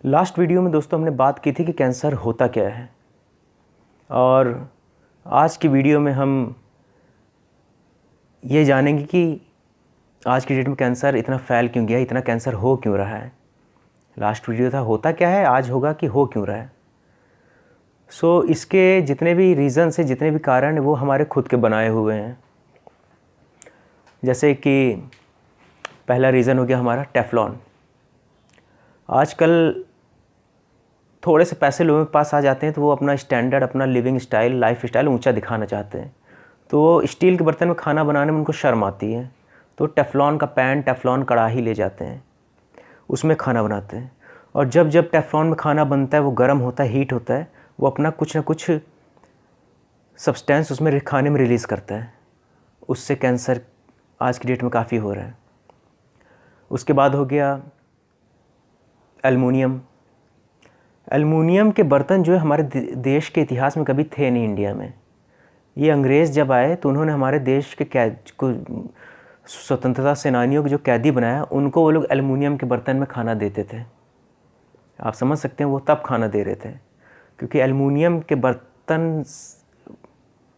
Last video में दोस्तों हमने बात की थी कि कैंसर होता क्या है, और आज की वीडियो में हम ये जानेंगे कि आज की डेट में कैंसर इतना फैल क्यों गया, इतना कैंसर हो क्यों रहा है। लास्ट वीडियो था होता क्या है, आज होगा कि हो क्यों रहा है। इसके जितने भी रीज़न्स हैं, जितने भी कारण हैं, वो हमारे खुद के बनाए हुए हैं। जैसे कि पहला रीज़न हो गया हमारा टेफ्लॉन। आजकल थोड़े से पैसे लोगों के पास आ जाते हैं तो वो अपना स्टैंडर्ड, अपना लिविंग स्टाइल, लाइफ स्टाइल ऊंचा दिखाना चाहते हैं। तो स्टील के बर्तन में खाना बनाने में उनको शर्म आती है, तो टेफ्लॉन का पैन, टेफ्लॉन कढ़ाई ले जाते हैं, उसमें खाना बनाते हैं। और जब जब टेफ्लॉन में खाना बनता है, वो गर्म होता है, हीट होता है, वो अपना कुछ ना कुछ सब्सटेंस उसमें खाने में रिलीज़ करता है। उससे कैंसर आज की डेट में काफ़ी हो रहा है। उसके बाद हो गया एल्युमिनियम। एल्युमिनियम के बर्तन जो है हमारे देश के इतिहास में कभी थे नहीं इंडिया में। ये अंग्रेज़ जब आए तो उन्होंने हमारे देश के स्वतंत्रता सेनानियों के जो कैदी बनाया, उनको वो लोग एल्युमिनियम के बर्तन में खाना देते थे। आप समझ सकते हैं वो तब खाना दे रहे थे, क्योंकि एल्युमिनियम के बर्तन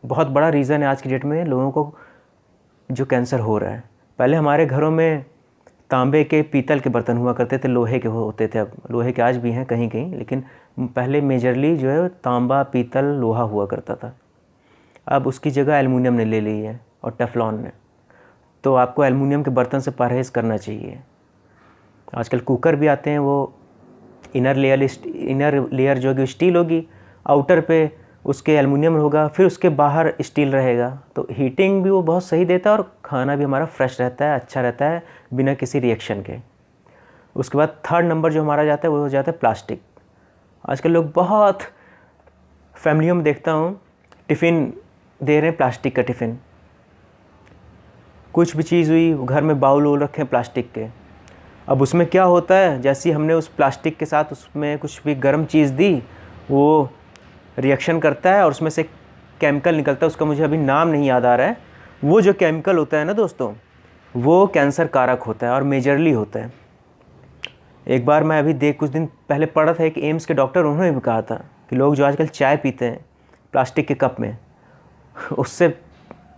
बहुत बड़ा रीज़न है आज की डेट में लोगों को जो कैंसर हो रहा है। पहले हमारे घरों में तांबे के, पीतल के बर्तन हुआ करते थे, लोहे के होते थे। अब लोहे के आज भी हैं कहीं कहीं, लेकिन पहले मेजरली जो है तांबा, पीतल, लोहा हुआ करता था। अब उसकी जगह एल्युमिनियम ने ले ली है और टेफ्लॉन ने। तो आपको एल्युमिनियम के बर्तन से परहेज़ करना चाहिए। आजकल कुकर भी आते हैं, वो इनर लेयर जो होगी स्टील होगी, आउटर पे उसके एल्युमिनियम होगा, फिर उसके बाहर स्टील रहेगा। तो हीटिंग भी वो बहुत सही देता है और खाना भी हमारा फ्रेश रहता है, अच्छा रहता है, बिना किसी रिएक्शन के। उसके बाद थर्ड नंबर जो हमारा जाता है वो हो जाता है प्लास्टिक। आजकल लोग बहुत फैमिलियों में देखता हूँ टिफ़िन दे रहे हैं, प्लास्टिक का टिफ़िन। कुछ भी चीज़ हुई, घर में बाउल वोल रखे हैं प्लास्टिक के। अब उसमें क्या होता है, जैसे हमने उस प्लास्टिक के साथ उसमें कुछ भी गर्म चीज़ दी, वो रिएक्शन करता है और उसमें से केमिकल निकलता है, उसका मुझे अभी नाम नहीं याद आ रहा है। वो जो केमिकल होता है ना दोस्तों, वो कैंसर कारक होता है और मेजरली होता है। एक बार मैं अभी कुछ दिन पहले पढ़ा था, एक एम्स के डॉक्टर, उन्होंने भी कहा था कि लोग जो आजकल चाय पीते हैं प्लास्टिक के कप में, उससे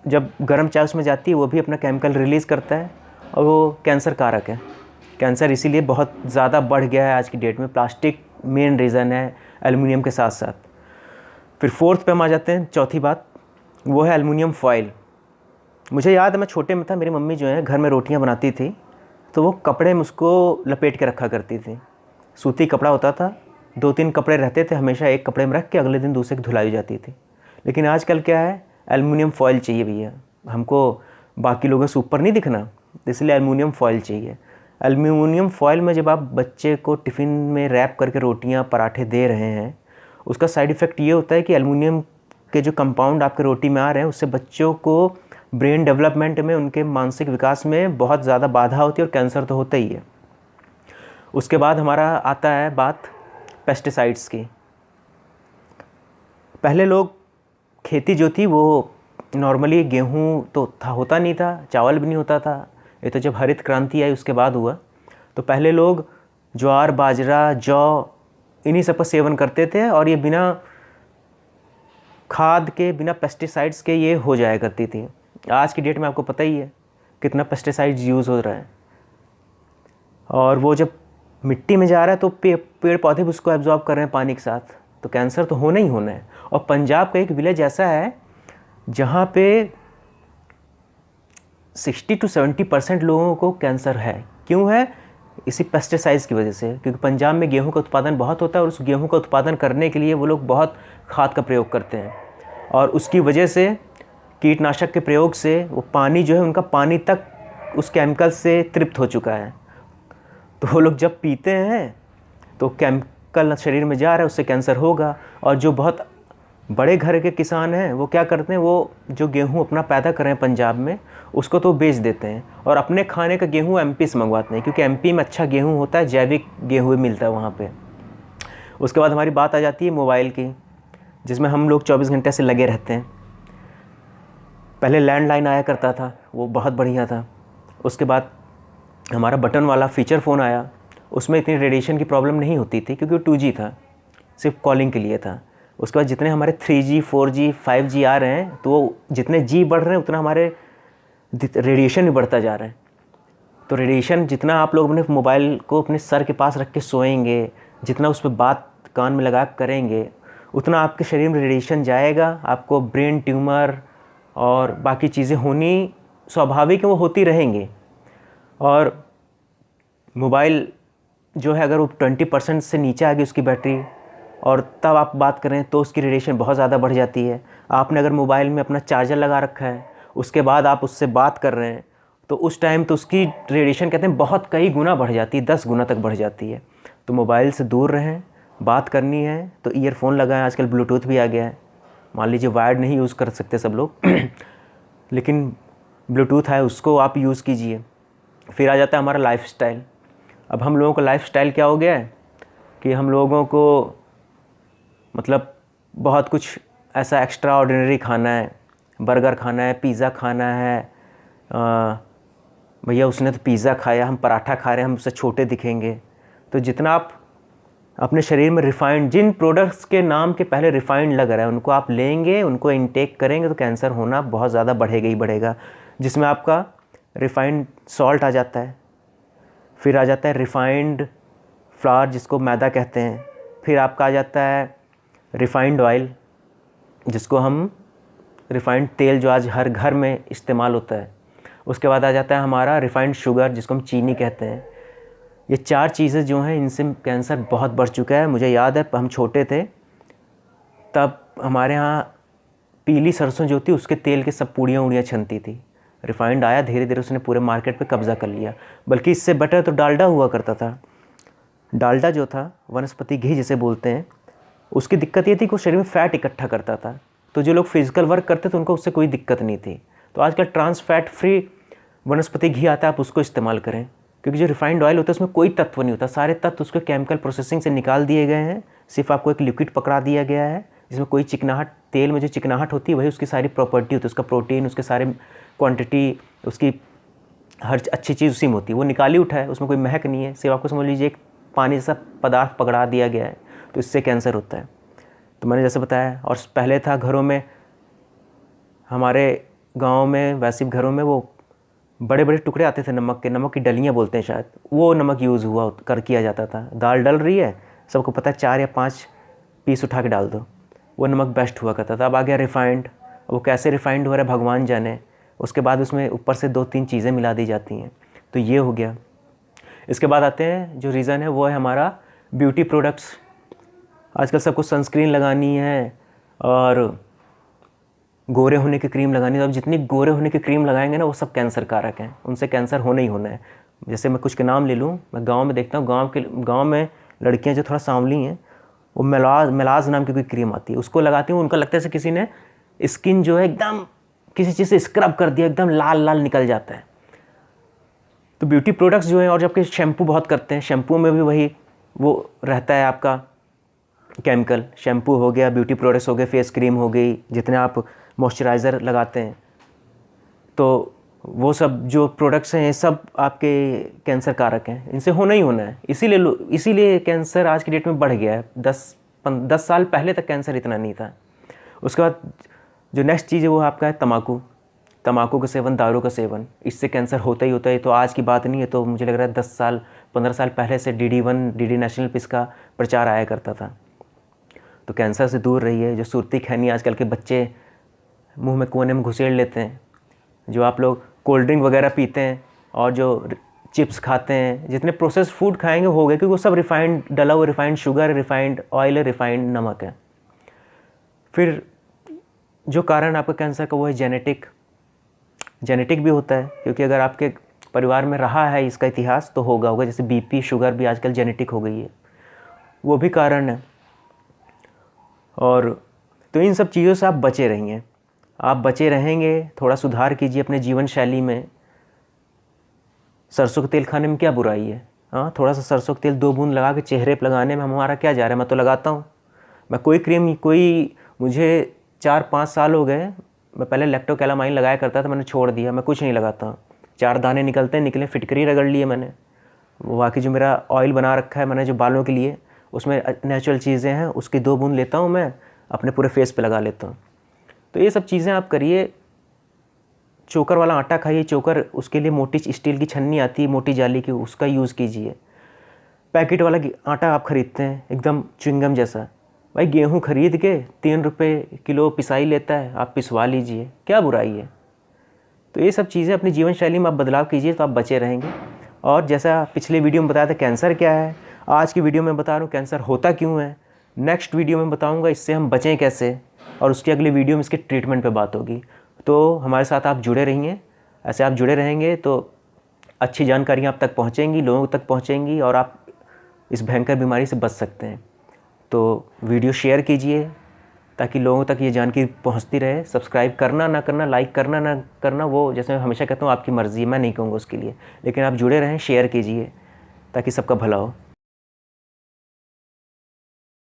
जब गर्म चाय उसमें जाती है वो भी अपना केमिकल रिलीज़ करता है और वो कैंसर कारक है। कैंसर इसीलिए बहुत ज़्यादा बढ़ गया है आज की डेट में। प्लास्टिक मेन रीज़न है, एल्युमिनियम के साथ साथ। फिर फोर्थ पे हम आ जाते हैं, चौथी बात, वो है एल्युमिनियम फॉइल। मुझे याद है मैं छोटे में था, मेरी मम्मी जो है घर में रोटियां बनाती थी तो वो कपड़े में उसको लपेट के रखा करती थी। सूती कपड़ा होता था, 2-3 कपड़े रहते थे, हमेशा एक कपड़े में रख के अगले दिन दूसरे की धुलाई जाती थी। लेकिन आजकल क्या है, एल्युमिनियम फॉइल चाहिए भैया हमको, बाकी लोगों से ऊपर नहीं दिखना, इसलिए एल्युमिनियम फॉइल चाहिए। एल्युमिनियम फॉइल में जब आप बच्चे को टिफ़िन में रैप करके रोटियां, पराठे दे रहे हैं, उसका साइड इफ़ेक्ट ये होता है कि एल्युमिनियम के जो कंपाउंड आपके रोटी में आ रहे हैं, उससे बच्चों को ब्रेन डेवलपमेंट में, उनके मानसिक विकास में बहुत ज़्यादा बाधा होती है और कैंसर तो होता ही है। उसके बाद हमारा आता है बात पेस्टिसाइड्स की। पहले लोग खेती जो थी वो नॉर्मली गेहूँ तो होता नहीं था, चावल भी नहीं होता था। ये तो जब हरित क्रांति आई उसके बाद हुआ। तो पहले लोग ज्वार, बाजरा, जौ, इन्हीं सब का सेवन करते थे और ये बिना खाद के, बिना पेस्टिसाइड्स के ये हो जाया करती थी। आज की डेट में आपको पता ही है कितना पेस्टिसाइड्स यूज़ हो रहा है, और वो जब मिट्टी में जा रहा है तो पेड़ पौधे भी उसको एब्जॉर्ब कर रहे हैं पानी के साथ, तो कैंसर तो होना ही होना है। और पंजाब का एक विलेज ऐसा है जहाँ पे 60 to 70% लोगों को कैंसर है। क्यों है? इसी पेस्टिसाइड्स की वजह से, क्योंकि पंजाब में गेहूं का उत्पादन बहुत होता है और उस गेहूं का उत्पादन करने के लिए वो लोग बहुत खाद का प्रयोग करते हैं, और उसकी वजह से, कीटनाशक के प्रयोग से, वो पानी जो है उनका पानी तक उस केमिकल से तृप्त हो चुका है। तो वो लोग जब पीते हैं तो केमिकल शरीर में जा रहा है, उससे कैंसर होगा। और जो बहुत बड़े घर के किसान हैं वो क्या करते हैं, वो जो गेहूं अपना पैदा कर रहे हैं पंजाब में, उसको तो बेच देते हैं और अपने खाने का गेहूं एमपी से मंगवाते हैं, क्योंकि एमपी में अच्छा गेहूं होता है, जैविक गेहूं मिलता है वहाँ पे। उसके बाद हमारी बात आ जाती है मोबाइल की, जिसमें हम लोग 24 घंटे से लगे रहते हैं। पहले लैंडलाइन आया करता था, वो बहुत बढ़िया था। उसके बाद हमारा बटन वाला फीचर फ़ोन आया, उसमें इतनी रेडिएशन की प्रॉब्लम नहीं होती थी क्योंकि वो 2G था, सिर्फ कॉलिंग के लिए था। उसके बाद जितने हमारे 3G 4G 5G आ रहे हैं तो वो जितने G बढ़ रहे हैं उतना हमारे रेडिएशन भी बढ़ता जा रहा है। तो रेडिएशन जितना आप लोग अपने मोबाइल को अपने सर के पास रख के सोएंगे, जितना उस पर बात कान में लगा करेंगे, उतना आपके शरीर में रेडिएशन जाएगा। आपको ब्रेन ट्यूमर और बाकी चीज़ें होनी स्वाभाविक है, वो होती रहेंगी। और मोबाइल जो है अगर वो 20% से नीचे आ गई उसकी बैटरी और तब आप बात करें तो उसकी रेडिएशन बहुत ज़्यादा बढ़ जाती है। आपने अगर मोबाइल में अपना चार्जर लगा रखा है, उसके बाद आप उससे बात कर रहे हैं, तो उस टाइम तो उसकी रेडिएशन कहते हैं बहुत कई गुना बढ़ जाती है, 10 गुना तक बढ़ जाती है। तो मोबाइल से दूर रहें। बात करनी है तो ईयरफोन लगाएं, आजकल ब्लूटूथ भी आ गया है। मान लीजिए वायर्ड नहीं यूज़ कर सकते सब लोग लेकिन ब्लूटूथ है, उसको आप यूज़ कीजिए। फिर आ जाता है हमारा लाइफस्टाइल। अब हम लोगों का लाइफस्टाइल क्या हो गया है कि हम लोगों को मतलब बहुत कुछ ऐसा एक्स्ट्रा ऑर्डिनरी खाना है, बर्गर खाना है, पिज़्ज़ा खाना है। भैया उसने तो पिज़्ज़ा खाया, हम पराठा खा रहे हैं, हम उससे छोटे दिखेंगे। तो जितना आप अपने शरीर में रिफ़ाइंड, जिन प्रोडक्ट्स के नाम के पहले रिफ़ाइंड लग रहा है उनको आप लेंगे, उनको इनटेक करेंगे तो कैंसर होना बहुत ज़्यादा बढ़ेगा ही बढ़ेगा। जिसमें आपका रिफ़ाइंड सॉल्ट आ जाता है, फिर आ जाता है रिफ़ाइंड फ्लावर जिसको मैदा कहते हैं, फिर आपका आ जाता है रिफ़ाइंड ऑयल जिसको हम रिफ़ाइंड तेल जो आज हर घर में इस्तेमाल होता है। उसके बाद आ जाता है हमारा रिफ़ाइंड शुगर जिसको हम चीनी कहते हैं। ये 4 चीज़ें जो हैं इनसे कैंसर बहुत बढ़ चुका है। मुझे याद है हम छोटे थे तब हमारे यहाँ पीली सरसों जो थी उसके तेल के सब पूड़ियाँ उड़ियाँ छनती थी। रिफ़ाइंड आया, धीरे धीरे उसने पूरे मार्केट पे कब्ज़ा कर लिया। बल्कि इससे बेटर तो डालडा हुआ करता था। डालडा जो था वनस्पति घी जिसे बोलते हैं, उसकी दिक्कत ये थी कि वो शरीर में फ़ैट इकट्ठा करता था। तो जो लोग फिज़िकल वर्क करते थे उनको उससे कोई दिक्कत नहीं थी। तो आजकल ट्रांस फैट फ्री वनस्पति घी आता है, आप उसको इस्तेमाल करें। क्योंकि जो रिफाइंड ऑयल होता है उसमें कोई तत्व नहीं होता, सारे तत्व उसके केमिकल प्रोसेसिंग से निकाल दिए गए हैं। सिर्फ आपको एक लिक्विड पकड़ा दिया गया है जिसमें कोई चिकनाहट, तेल में जो चिकनाहट होती है वही उसकी सारी प्रॉपर्टी होती है, उसका प्रोटीन, उसके सारे क्वांटिटी, उसकी हर अच्छी चीज़ उसी में होती है। वो निकाली उठा है, उसमें कोई महक नहीं है, सिर्फ आपको समझ लीजिए एक पानी जैसा पदार्थ पकड़ा दिया गया है। तो इससे कैंसर होता है। तो मैंने जैसे बताया, और पहले था घरों में, हमारे गाँव में वैसे घरों में वो बड़े बड़े टुकड़े आते थे नमक के, नमक की डलियाँ बोलते हैं शायद, वो नमक यूज़ हुआ कर किया जाता था। दाल डल रही है, सबको पता है 4 या 5 पीस उठा के डाल दो, वो नमक बेस्ट हुआ करता था। अब आ गया रिफ़ाइंड। वो कैसे रिफ़ाइंड हो रहा है भगवान जाने। उसके बाद उसमें ऊपर से 2-3 चीज़ें मिला दी जाती हैं। तो ये हो गया। इसके बाद आते हैं जो रीज़न है वो है हमारा ब्यूटी प्रोडक्ट्स। आजकल सबको सनस्क्रीन लगानी है और गोरे होने की क्रीम लगानी है। तो अब जितनी गोरे होने की क्रीम लगाएंगे ना वो सब कैंसर कारक हैं, उनसे कैंसर होना ही होना है। जैसे मैं कुछ के नाम ले लूँ, मैं गांव में देखता हूँ, गांव में लड़कियां जो थोड़ा सांवली हैं वो मेलाज नाम की कोई क्रीम आती है, उसको लगाती हूँ। उनका लगता है जैसे किसी ने स्किन जो है एकदम किसी चीज़ से स्क्रब कर दिया, एकदम लाल लाल निकल जाता है। तो ब्यूटी प्रोडक्ट्स जो हैं, और जबकि शैम्पू बहुत करते हैं, शैम्पू में भी वही वो रहता है आपका केमिकल। शैम्पू हो गया, ब्यूटी प्रोडक्ट्स हो गए, फेस क्रीम हो गई, जितने आप मॉइस्चराइज़र लगाते हैं, तो वो सब जो प्रोडक्ट्स हैं ये सब आपके कैंसर कारक हैं, इनसे होना ही होना है। इसीलिए कैंसर आज की डेट में बढ़ गया है। 10 साल पहले तक कैंसर इतना नहीं था। उसके बाद जो नेक्स्ट चीज़ है वो आपका है तम्बाकू का सेवन, दारू का सेवन, इससे कैंसर होता ही होता है। तो आज की बात नहीं है, तो मुझे लग रहा है 10 साल 15 साल पहले से DD1 DD नेशनल पे इसका प्रचार आया करता था। तो कैंसर से दूर रहिए। जो सुरती खैनी आजकल के बच्चे मुंह में कोने में घुसेड़ लेते हैं, जो आप लोग कोल्ड ड्रिंक वगैरह पीते हैं और जो चिप्स खाते हैं, जितने प्रोसेस्ड फूड खाएंगे हो गए, क्योंकि वो सब रिफाइंड डला हुआ, refined sugar, refined oil, refined नमक है। फिर जो कारण आपका कैंसर का वो है जेनेटिक भी होता है, क्योंकि अगर आपके परिवार में रहा है इसका इतिहास तो होगा। जैसे BP शुगर भी आजकल जेनेटिक हो गई है, वो भी कारण है। और तो इन सब चीज़ों से आप बचे रहिए। आप बचे रहेंगे, थोड़ा सुधार कीजिए अपने जीवन शैली में। सरसों का तेल खाने में क्या बुराई है? हाँ, थोड़ा सा सरसों का तेल 2 बूंद लगा के चेहरे पर लगाने में हमारा क्या जा रहा है? मैं तो लगाता हूँ। मैं मुझे 4-5 साल हो गए। मैं पहले लैक्टोकैलामाइन लगाया करता था, मैंने छोड़ दिया। मैं कुछ नहीं लगाता हूँ। 4 दाने निकले, फिटकरी रगड़ लिए मैंने। बाकी जो मेरा ऑयल बना रखा है मैंने जो बालों के लिए, उसमें नेचुरल चीज़ें हैं, उसकी 2 बूंद लेता हूँ मैं, अपने पूरे फेस पे लगा लेता हूँ। तो ये सब चीज़ें आप करिए। चोकर वाला आटा खाइए। चोकर, उसके लिए मोटी स्टील की छन्नी आती है, मोटी जाली की, उसका यूज़ कीजिए। पैकेट वाला आटा आप ख़रीदते हैं एकदम च्युइंगम जैसा, भाई गेहूँ खरीद के 3 रुपये किलो पिसाई लेता है, आप पिसवा लीजिए, क्या बुराई है। तो ये सब चीज़ें अपनी जीवन शैली में आप बदलाव कीजिए तो आप बचे रहेंगे। और जैसा पिछले वीडियो में बताया था कैंसर क्या है, आज की वीडियो में बता रहा हूँ कैंसर होता क्यों है। नेक्स्ट वीडियो में बताऊँगा इससे हम बचें कैसे, और उसकी अगली वीडियो में इसके ट्रीटमेंट पे बात होगी। तो हमारे साथ आप जुड़े रहिए। ऐसे आप जुड़े रहेंगे तो अच्छी जानकारियाँ आप तक पहुँचेंगी, लोगों तक पहुँचेंगी, और आप इस भयंकर बीमारी से बच सकते हैं। तो वीडियो शेयर कीजिए ताकि लोगों तक ये जानकारी पहुंचती रहे। सब्सक्राइब करना ना करना, लाइक करना ना करना, वो जैसे मैं हमेशा कहता हूँ आपकी मर्ज़ी है, मैं नहीं कहूँगा उसके लिए, लेकिन आप जुड़े रहें, शेयर कीजिए ताकि सबका भला हो।